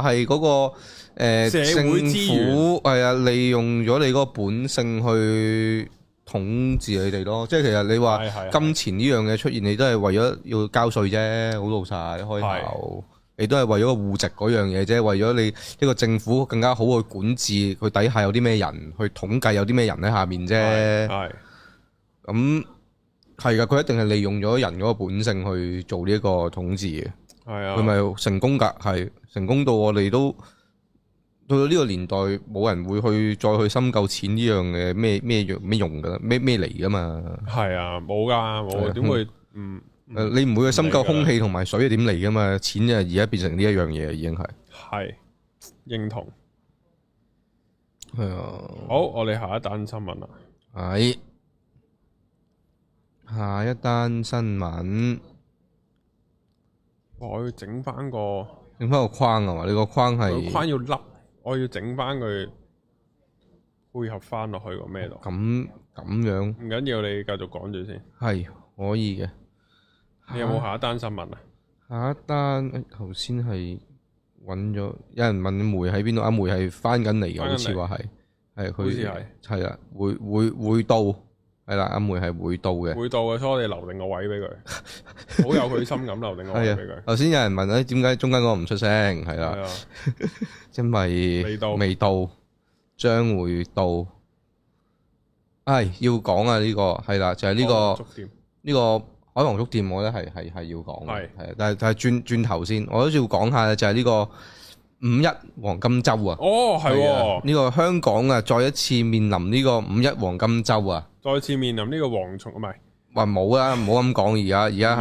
係嗰個社會資源政府係啊，利用咗你嗰個本性去統治你哋咯。即係其實你話金錢呢樣嘢出現，你都係為咗要交稅啫，好老實開頭。你都係為咗個戶籍嗰樣嘢啫，為咗你呢個政府更加好去管治，佢底下有啲咩人，去統計有啲咩人喺下面啫。係咁係噶，佢一定係利用咗人嗰個本性去做呢一個統治嘅。係啊，佢咪成功㗎？係成功到我哋都到咗呢個年代，冇人會再去深究錢呢樣嘅咩用㗎啦，咩嚟㗎嘛？係啊，冇㗎，冇點會你唔會去深究空氣同埋水係點嚟㗎嘛？錢啊，而家變成呢一樣嘢，已經係認同。係啊。好，我哋下一單新聞啦。係下一單新聞。我要整翻個框啊嘛！你個框係框要笠，我要整翻佢配合翻落去個咩度？咁樣唔緊要，你繼續講住先。係可以嘅。你有冇下一單新聞啊？下一單頭先係揾咗，有人問梅喺邊度？阿梅係翻緊嚟嘅，好似話係佢係啦，會到係啦。阿梅係會到嘅，會到嘅，所以我哋留定個位俾佢，好有佢心咁留定個位俾佢。頭先有人問咧，點解中間嗰個唔出聲？係啦，因為未到，將會到。要講啊！呢個係啦，就係呢個。海皇粥店我覺得係要講嘅，係，但係轉頭先，我都要講下就係呢個五一黃金週啊！哦，係呢個香港啊，再一次面臨呢個五一黃金週啊！再次面臨呢個蝗蟲，唔係話冇啦，唔好咁講，而家係。